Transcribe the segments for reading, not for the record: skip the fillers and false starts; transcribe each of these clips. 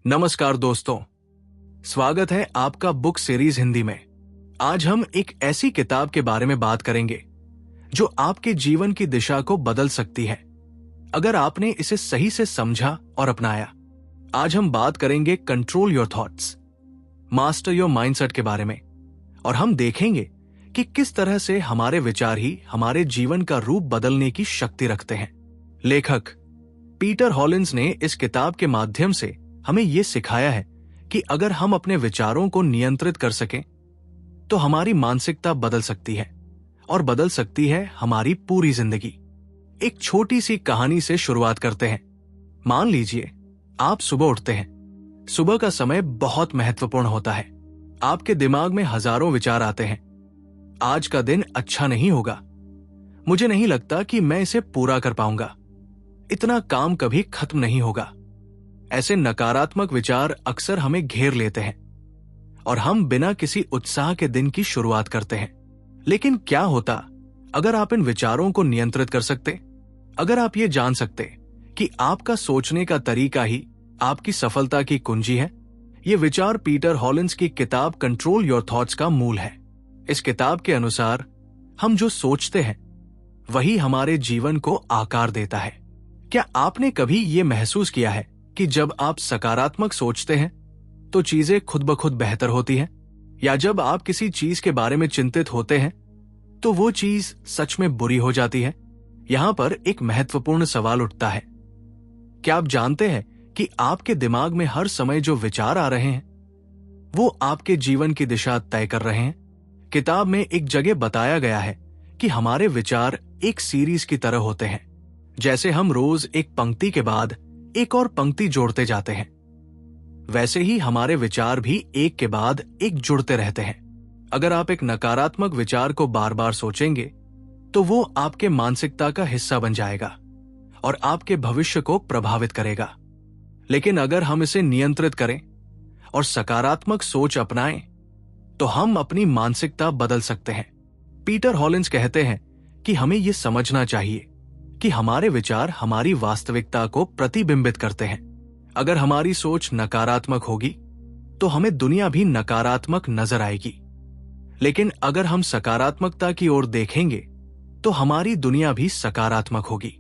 नमस्कार दोस्तों, स्वागत है आपका बुक सीरीज हिंदी में। आज हम एक ऐसी किताब के बारे में बात करेंगे जो आपके जीवन की दिशा को बदल सकती है अगर आपने इसे सही से समझा और अपनाया। आज हम बात करेंगे control your thoughts, master your mindset के बारे में, और हम देखेंगे कि किस तरह से हमारे विचार ही हमारे जीवन का रूप बदलने की शक्ति रखते हैं। लेखक पीटर हॉलिंस ने इस किताब के माध्यम से हमें यह सिखाया है कि अगर हम अपने विचारों को नियंत्रित कर सकें तो हमारी मानसिकता बदल सकती है और बदल सकती है हमारी पूरी जिंदगी। एक छोटी सी कहानी से शुरुआत करते हैं। मान लीजिए आप सुबह उठते हैं। सुबह का समय बहुत महत्वपूर्ण होता है। आपके दिमाग में हजारों विचार आते हैं। आज का दिन अच्छा नहीं होगा, मुझे नहीं लगता कि मैं इसे पूरा कर पाऊंगा, इतना काम कभी खत्म नहीं होगा। ऐसे नकारात्मक विचार अक्सर हमें घेर लेते हैं और हम बिना किसी उत्साह के दिन की शुरुआत करते हैं। लेकिन क्या होता अगर आप इन विचारों को नियंत्रित कर सकते? अगर आप ये जान सकते कि आपका सोचने का तरीका ही आपकी सफलता की कुंजी है। ये विचार पीटर हॉलिंस की किताब कंट्रोल योर थॉट्स का मूल है। इस किताब के अनुसार हम जो सोचते हैं वही हमारे जीवन को आकार देता है। क्या आपने कभी ये महसूस किया है कि जब आप सकारात्मक सोचते हैं तो चीजें खुद ब खुद बेहतर होती हैं? या जब आप किसी चीज के बारे में चिंतित होते हैं तो वो चीज सच में बुरी हो जाती है? यहां पर एक महत्वपूर्ण सवाल उठता है। क्या आप जानते हैं कि आपके दिमाग में हर समय जो विचार आ रहे हैं वो आपके जीवन की दिशा तय कर रहे हैं? किताब में एक जगह बताया गया है कि हमारे विचार एक सीरीज की तरह होते हैं। जैसे हम रोज एक पंक्ति के बाद एक और पंक्ति जोड़ते जाते हैं, वैसे ही हमारे विचार भी एक के बाद एक जुड़ते रहते हैं। अगर आप एक नकारात्मक विचार को बार बार सोचेंगे तो वो आपके मानसिकता का हिस्सा बन जाएगा और आपके भविष्य को प्रभावित करेगा। लेकिन अगर हम इसे नियंत्रित करें और सकारात्मक सोच अपनाएं तो हम अपनी मानसिकता बदल सकते हैं। पीटर हॉलिंस कहते हैं कि हमें यह समझना चाहिए कि हमारे विचार हमारी वास्तविकता को प्रतिबिंबित करते हैं। अगर हमारी सोच नकारात्मक होगी तो हमें दुनिया भी नकारात्मक नजर आएगी। लेकिन अगर हम सकारात्मकता की ओर देखेंगे तो हमारी दुनिया भी सकारात्मक होगी।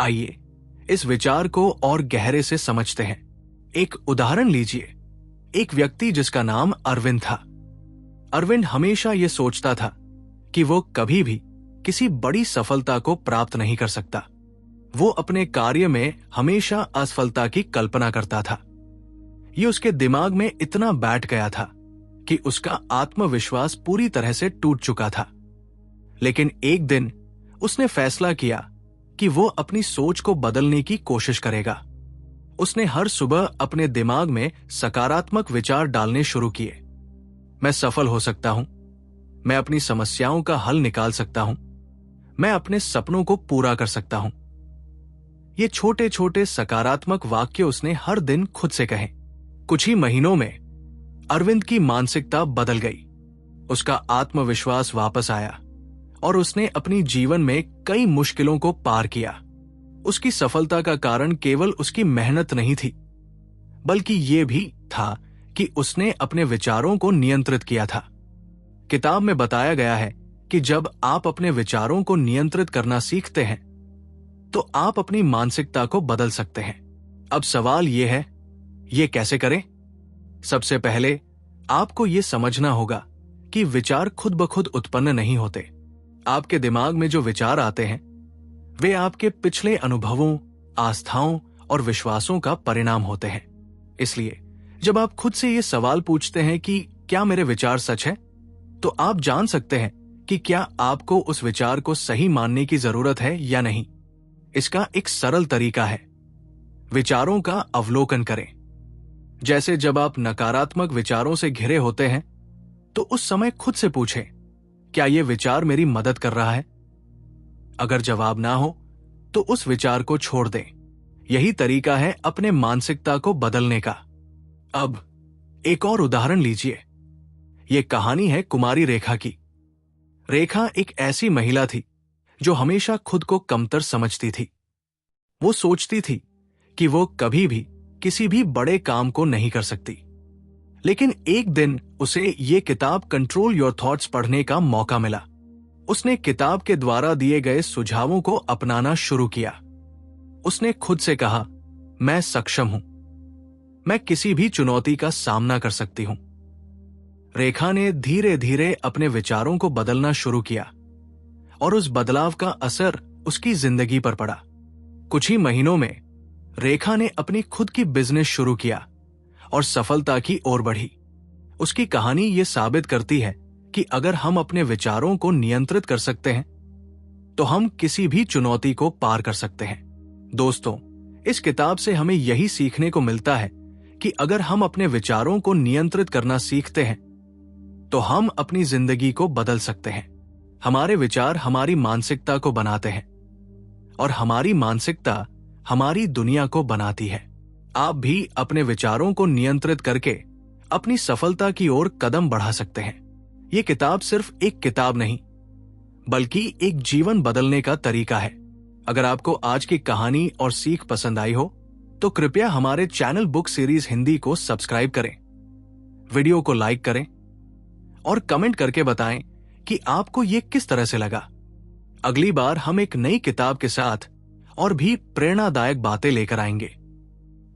आइए इस विचार को और गहरे से समझते हैं। एक उदाहरण लीजिए। एक व्यक्ति जिसका नाम अरविंद था। अरविंद हमेशा यह सोचता था कि वो कभी भी किसी बड़ी सफलता को प्राप्त नहीं कर सकता। वो अपने कार्य में हमेशा असफलता की कल्पना करता था। ये उसके दिमाग में इतना बैठ गया था कि उसका आत्मविश्वास पूरी तरह से टूट चुका था। लेकिन एक दिन उसने फैसला किया कि वो अपनी सोच को बदलने की कोशिश करेगा। उसने हर सुबह अपने दिमाग में सकारात्मक विचार डालने शुरू किए। मैं सफल हो सकता हूं, मैं अपनी समस्याओं का हल निकाल सकता हूं, मैं अपने सपनों को पूरा कर सकता हूं। ये छोटे छोटे सकारात्मक वाक्य उसने हर दिन खुद से कहे। कुछ ही महीनों में अरविंद की मानसिकता बदल गई। उसका आत्मविश्वास वापस आया और उसने अपनी जीवन में कई मुश्किलों को पार किया। उसकी सफलता का कारण केवल उसकी मेहनत नहीं थी, बल्कि यह भी था कि उसने अपने विचारों को नियंत्रित किया था। किताब में बताया गया है कि जब आप अपने विचारों को नियंत्रित करना सीखते हैं तो आप अपनी मानसिकता को बदल सकते हैं। अब सवाल यह है, ये कैसे करें? सबसे पहले आपको यह समझना होगा कि विचार खुद ब खुद उत्पन्न नहीं होते। आपके दिमाग में जो विचार आते हैं वे आपके पिछले अनुभवों, आस्थाओं और विश्वासों का परिणाम होते हैं। इसलिए जब आप खुद से ये सवाल पूछते हैं कि क्या मेरे विचार सच हैं, तो आप जान सकते हैं कि क्या आपको उस विचार को सही मानने की जरूरत है या नहीं। इसका एक सरल तरीका है, विचारों का अवलोकन करें। जैसे जब आप नकारात्मक विचारों से घिरे होते हैं तो उस समय खुद से पूछें, क्या यह विचार मेरी मदद कर रहा है? अगर जवाब ना हो तो उस विचार को छोड़ दें। यही तरीका है अपने मानसिकता को बदलने का। अब एक और उदाहरण लीजिए। यह कहानी है कुमारी रेखा की। रेखा एक ऐसी महिला थी जो हमेशा खुद को कमतर समझती थी। वो सोचती थी कि वो कभी भी किसी भी बड़े काम को नहीं कर सकती। लेकिन एक दिन उसे ये किताब कंट्रोल योर थॉट्स पढ़ने का मौका मिला। उसने किताब के द्वारा दिए गए सुझावों को अपनाना शुरू किया। उसने खुद से कहा, मैं सक्षम हूं, मैं किसी भी चुनौती का सामना कर सकती हूं। रेखा ने धीरे धीरे अपने विचारों को बदलना शुरू किया और उस बदलाव का असर उसकी जिंदगी पर पड़ा। कुछ ही महीनों में रेखा ने अपनी खुद की बिजनेस शुरू किया और सफलता की ओर बढ़ी। उसकी कहानी ये साबित करती है कि अगर हम अपने विचारों को नियंत्रित कर सकते हैं तो हम किसी भी चुनौती को पार कर सकते हैं। दोस्तों, इस किताब से हमें यही सीखने को मिलता है कि अगर हम अपने विचारों को नियंत्रित करना सीखते हैं तो हम अपनी जिंदगी को बदल सकते हैं। हमारे विचार हमारी मानसिकता को बनाते हैं और हमारी मानसिकता हमारी दुनिया को बनाती है। आप भी अपने विचारों को नियंत्रित करके अपनी सफलता की ओर कदम बढ़ा सकते हैं। यह किताब सिर्फ एक किताब नहीं, बल्कि एक जीवन बदलने का तरीका है। अगर आपको आज की कहानी और सीख पसंद आई हो तो कृपया हमारे चैनल बुक सीरीज हिंदी को सब्सक्राइब करें, वीडियो को लाइक करें और कमेंट करके बताएं कि आपको ये किस तरह से लगा। अगली बार हम एक नई किताब के साथ और भी प्रेरणादायक बातें लेकर आएंगे।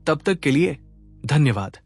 तब तक के लिए धन्यवाद।